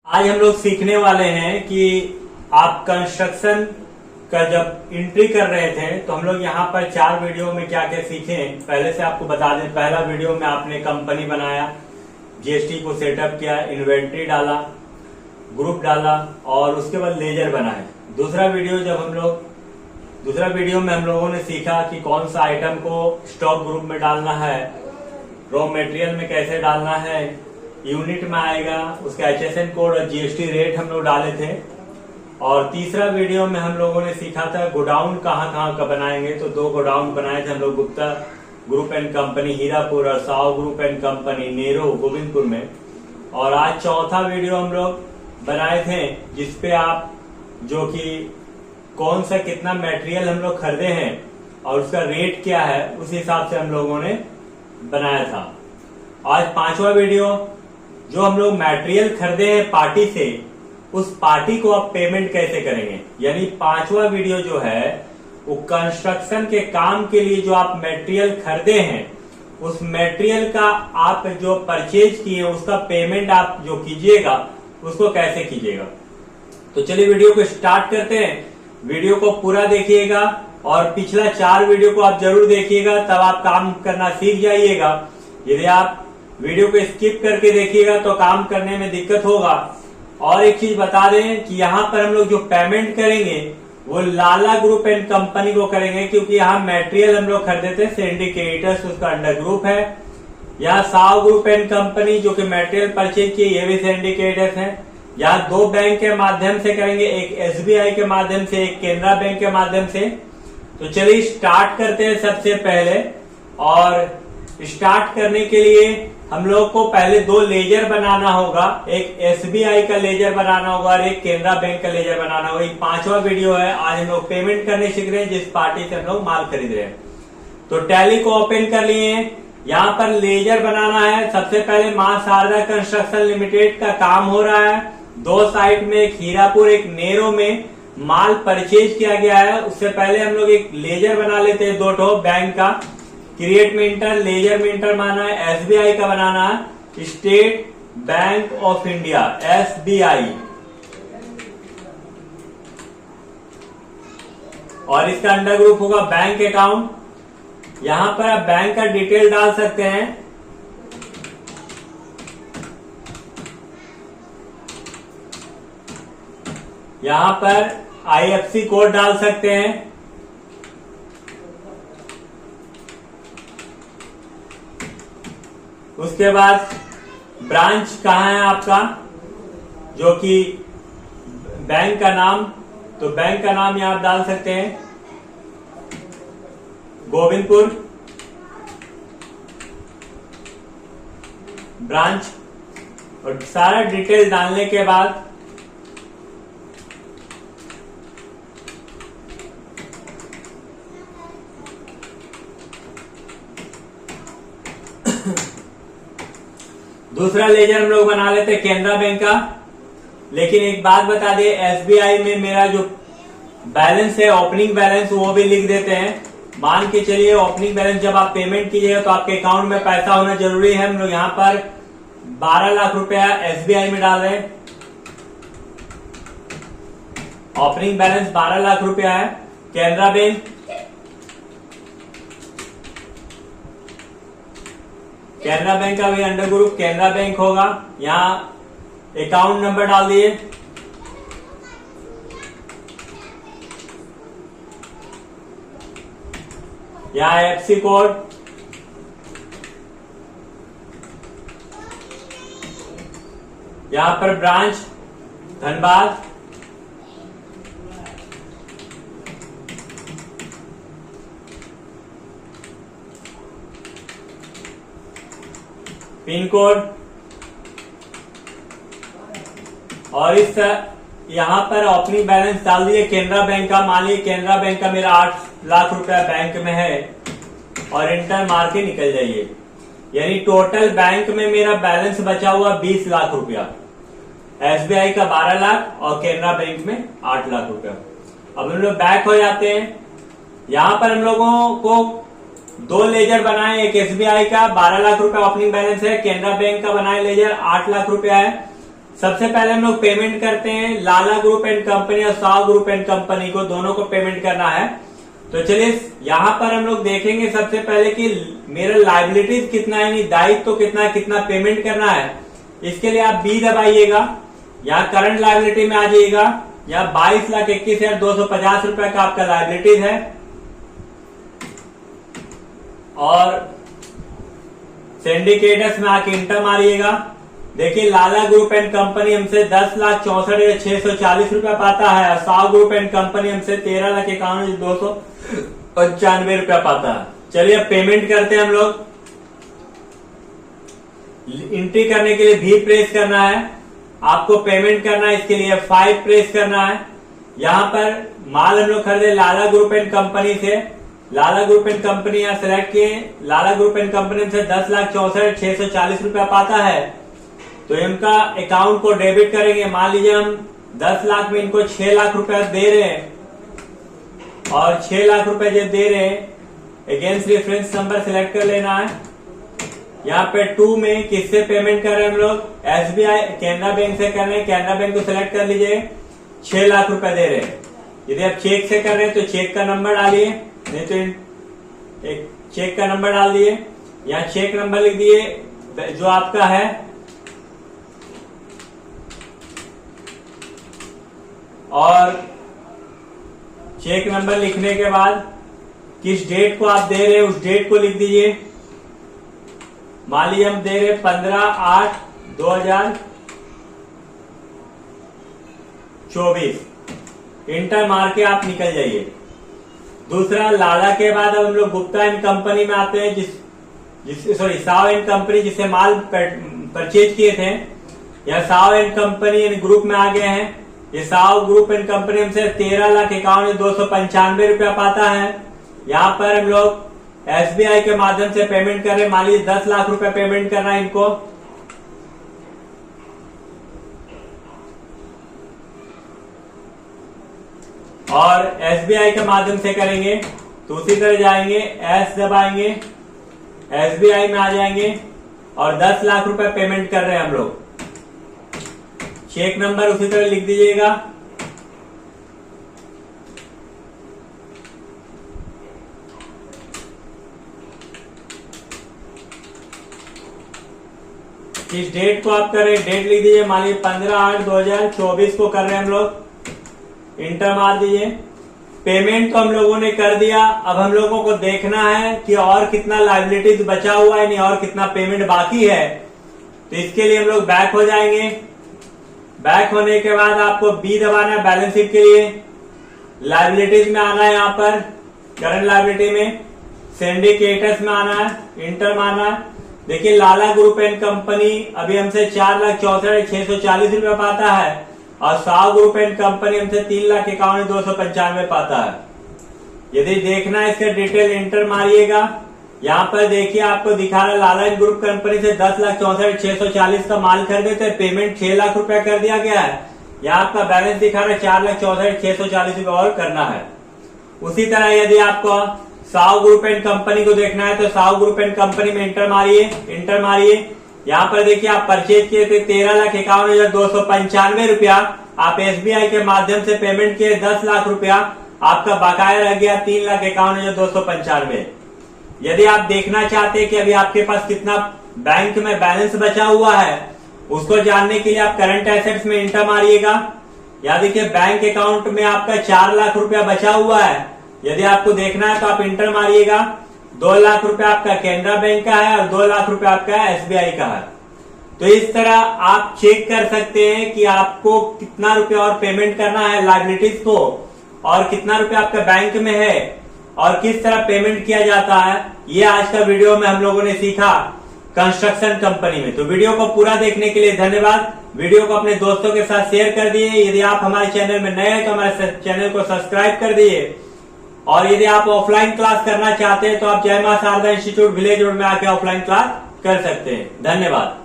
आज हम लोग सीखने वाले हैं कि आप कंस्ट्रक्शन का जब एंट्री कर रहे थे तो हम लोग यहाँ पर 4 वीडियो में क्या क्या सीखे। पहले से आपको बता दें, पहला वीडियो में आपने कंपनी बनाया, जीएसटी को सेटअप किया, इन्वेंट्री डाला, ग्रुप डाला और उसके बाद लेजर बनाए। दूसरा वीडियो में हम लोगों ने सीखा कि कौन सा आइटम को स्टॉक ग्रुप में डालना है, रॉ मटेरियल में कैसे डालना है, यूनिट में आएगा, उसका HSN कोड और जीएसटी रेट हम लोग डाले थे। और तीसरा वीडियो में हम लोगों ने सीखा था गोडाउन कहाँ का बनाएंगे। तो 2 गोडाउन बनाए थे हम लोग, Gupta group and company Hirapur और साव ग्रुप एंड कंपनी नेरो गोविंदपुर में। और आज चौथा वीडियो हम लोग बनाए थे जिसपे आप जो कि कौन सा कितना मटेरियल हम लोग खरीदे हैं और उसका रेट क्या है, उस हिसाब से हम लोगों ने बनाया था। आज 5वां वीडियो, जो हम लोग मटेरियल खरीदे हैं पार्टी से, उस पार्टी को आप पेमेंट कैसे करेंगे। यानी 5वां वीडियो जो है वो कंस्ट्रक्शन के काम के लिए जो आप मटेरियल खरीदे हैं, उस मटेरियल का आप जो परचेज किए उसका पेमेंट आप जो कीजिएगा उसको कैसे कीजिएगा। तो चलिए वीडियो को स्टार्ट करते हैं। वीडियो को पूरा देखिएगा और पिछला 4 वीडियो को आप जरूर देखिएगा, तब आप काम करना सीख जाइएगा। यदि आप वीडियो को स्किप करके देखिएगा तो काम करने में दिक्कत होगा। और एक चीज बता दें कि यहाँ पर हम लोग जो पेमेंट करेंगे वो लाला ग्रुप एंड कंपनी को करेंगे, क्योंकि यहाँ मटेरियल हम लोग खरीदे थे सिंडिकेटर्स, उसका अंडर ग्रुप है। यहाँ साव ग्रुप एंड कंपनी जो कि मटेरियल परचेज किए, ये भी सिंडिकेटर्स है। यहाँ 2 बैंक के माध्यम से करेंगे, एक SBI के माध्यम से, एक केनरा बैंक के माध्यम से। तो चलिए स्टार्ट करते हैं सबसे पहले। और स्टार्ट करने के लिए हम लोग को पहले 2 लेजर बनाना होगा, एक SBI का लेजर बनाना होगा और एक केनरा बैंक का लेजर बनाना होगा। ये 5वां वीडियो है। आज हम लोग पेमेंट करने सीख रहे हैं जिस पार्टी से हम लोग माल खरीद रहे हैं। तो टैली को ओपन कर लिए हैं। यहाँ पर लेजर बनाना है। सबसे पहले मां शारदा कंस्ट्रक्शन लिमिटेड का काम हो रहा है। 2 साइट में, एक हीरापुर एक नेरो में माल परचेज किया गया है। उससे पहले हम लोग एक लेजर बना लेते हैं 2 बैंक का। क्रिएट में इंटर, लेजर में इंटर माना है, SBI का बनाना है, state bank of India SBI। और इसका अंडर ग्रुप होगा बैंक अकाउंट। यहां पर आप बैंक का डिटेल डाल सकते हैं। यहां पर IFSC कोड डाल सकते हैं। उसके बाद ब्रांच कहाँ है आपका, जो कि बैंक का नाम, तो बैंक का नाम यहां आप डाल सकते हैं गोविंदपुर ब्रांच। और सारा डिटेल डालने के बाद दूसरा लेजर हम लोग बना लेते हैं केनरा बैंक का। लेकिन एक बात बता दें, SBI में मेरा जो बैलेंस है, ओपनिंग बैलेंस, वो भी लिख देते हैं। मान के चलिए ओपनिंग बैलेंस जब आप पेमेंट कीजिएगा तो आपके अकाउंट में पैसा होना जरूरी है। हम लोग यहाँ पर 12 लाख रुपया SBI में डाल रहे हैं। ओपनिंग बैलेंस 12 लाख रुपया है। केनरा बैंक, केनरा बैंक का भी अंडर ग्रुप केनरा बैंक होगा। यहाँ अकाउंट नंबर डाल दिए। यहाँ IFSC कोड, यहाँ पर ब्रांच धनबाद, पिन कोड। और इस यहाँ पर ओपनिंग बैलेंस डाल दिए केनरा बैंक का। मान लीजिए केनरा बैंक का मेरा 8 लाख रुपया बैंक में है और इंटर मार के निकल जाइए। यानी टोटल बैंक में मेरा बैलेंस बचा हुआ 20 लाख रुपया, SBI का 12 लाख और केनरा बैंक में 8 लाख रुपया। अब हम लोग बैक हो जाते हैं। यहाँ पर हम लोगों को 2 लेजर बनाए, एक SBI का 12 लाख रुपया ओपनिंग बैलेंस है, केनरा बैंक का बनाए लेजर 8 लाख रुपया है। सबसे पहले हम लोग पेमेंट करते हैं लाला ग्रुप एंड कंपनी और साव ग्रुप एंड कंपनी को, दोनों को पेमेंट करना है। तो चलिए यहाँ पर हम लोग देखेंगे सबसे पहले कि मेरा लाइबिलिटीज कितना है, यानी दायित्व तो कितना पेमेंट करना है। इसके लिए आप बी दबाइएगा, यहाँ करंट लाइबिलिटी में आ जाइएगा, यहाँ 22,21,250 रुपए का आपका लाइबिलिटीज है। और सिंडिकेटस में आके इंटर मारिएगा। देखिए लाला ग्रुप एंड कंपनी हमसे 10,64,640 रुपया पाता है और साव ग्रुप एंड कंपनी हमसे 13,51,295 रुपया पाता है। चलिए अब पेमेंट करते हैं हम लोग। एंट्री करने के लिए भी प्रेस करना है, आपको पेमेंट करना है, इसके लिए 5 प्रेस करना है। यहाँ पर माल हम लोग खरीदे लाला ग्रुप एंड कंपनी से, लाला ग्रुप एंड कंपनी यहाँ सिलेक्ट किए। लाला ग्रुप एंड कंपनी से 10,64,640 रुपया पाता है, तो इनका अकाउंट को डेबिट करेंगे। मान लीजिए हम 10 लाख में इनको 6 लाख रुपया दे रहे हैं और 6 लाख रुपए जब दे रहे हैं, अगेंस्ट रेफरेंस नंबर सिलेक्ट कर लेना है। यहाँ पे 2 में किससे पेमेंट कर रहे हैं हम लोग, एसबीआई कैनरा बैंक से कर रहे हैं। कैनरा बैंक को सिलेक्ट कर लीजिए, 6 लाख रुपए दे रहे हैं। यदि आप चेक से कर रहे हैं तो चेक का नंबर डालिए, नहीं तो एक चेक का नंबर डाल दिए। यहाँ चेक नंबर लिख दिए जो आपका है, और चेक नंबर लिखने के बाद किस डेट को आप दे रहे हैं उस डेट को लिख दीजिए। मान लीजिए हम दे रहे 15/8/2024, इंटर मार के आप निकल जाइए। दूसरा, लाला के बाद अब हम लोग गुप्ता एंड कंपनी में आते हैं, सॉरी साव एंड कंपनी जिससे माल परचेज किए थे। यह साव एंड कंपनी ग्रुप में आ गए हैं। ये साव ग्रुप एंड कंपनी हमसे 13,51,295 रुपया पाता है। यहाँ पर हम लोग एसबीआई के माध्यम से पेमेंट कर रहे हैं। मान लीजिए 10 लाख रुपया पेमेंट करना है इनको, और एसबीआई के माध्यम से करेंगे तो उसी तरह जाएंगे, एस दबाएंगे, एसबीआई में आ जाएंगे और 10 लाख रुपए पेमेंट कर रहे हैं हम लोग। चेक नंबर उसी तरह लिख दीजिएगा। किस डेट को आप कर रहे हैं, डेट लिख दीजिए। मान लीजिए 15/8/2024 को कर रहे हैं हम लोग, इंटर मार दीजिए। पेमेंट तो हम लोगों ने कर दिया, अब हम लोगों को देखना है कि और कितना लायबिलिटीज बचा हुआ है, नहीं और कितना पेमेंट बाकी है। तो इसके लिए हम लोग बैक हो जाएंगे। बैक होने के बाद आपको बी दबाना है बैलेंस शीट के लिए। लायबिलिटीज में आना है, यहाँ पर करंट लायबिलिटी में, सिंडिकेटस में आना है, इंटर मारना है। देखिए लाला ग्रुप एंड कंपनी अभी हमसे 4,64,640 रुपया पाता है और साव ग्रुप एंड कंपनी हमसे 3,51,295 पाता है। यदि देखना है इसका डिटेल, इंटर मारिएगा। यहाँ पर देखिए आपको दिखा रहा है लाला ग्रुप कंपनी से 10,64,640 का माल खरीदे थे, पेमेंट 6 लाख रुपया कर दिया गया है। यहाँ आपका बैलेंस दिखा रहा है 4,64,640 रुपया और करना है। उसी तरह यदि आपको साव ग्रुप एंड कंपनी को देखना है तो साव ग्रुप एंड कंपनी में इंटर मारिए, इंटर मारिए। यहाँ पर देखिए आप परचेज किए थे 13,51,295 रुपया, आप एसबीआई के माध्यम से पेमेंट किए 10 लाख रुपया, आपका बकाया रह गया 3,51,295। यदि आप देखना चाहते हैं कि अभी आपके पास कितना बैंक में बैलेंस बचा हुआ है, उसको जानने के लिए आप करंट एसेट्स में इंटर मारिएगा। यहाँ देखिए बैंक अकाउंट में आपका 4 लाख रुपया बचा हुआ है। यदि आपको देखना है तो आप इंटर मारिएगा। 2 लाख रुपया आपका कैनरा बैंक का है और 2 लाख रुपया आपका एसबीआई का है। तो इस तरह आप चेक कर सकते हैं कि आपको कितना रुपया और पेमेंट करना है लायबिलिटीज को, और कितना रुपया आपका बैंक में है और किस तरह पेमेंट किया जाता है। ये आज का वीडियो में हम लोगों ने सीखा कंस्ट्रक्शन कंपनी में। तो वीडियो को पूरा देखने के लिए धन्यवाद। वीडियो को अपने दोस्तों के साथ शेयर कर दिए। यदि आप हमारे चैनल में नए हैं तो हमारे चैनल को सब्सक्राइब कर दिए, और यदि आप ऑफलाइन क्लास करना चाहते हैं तो आप जय मां शारदा इंस्टीट्यूट विलेज रोड में आके ऑफलाइन क्लास कर सकते हैं। धन्यवाद।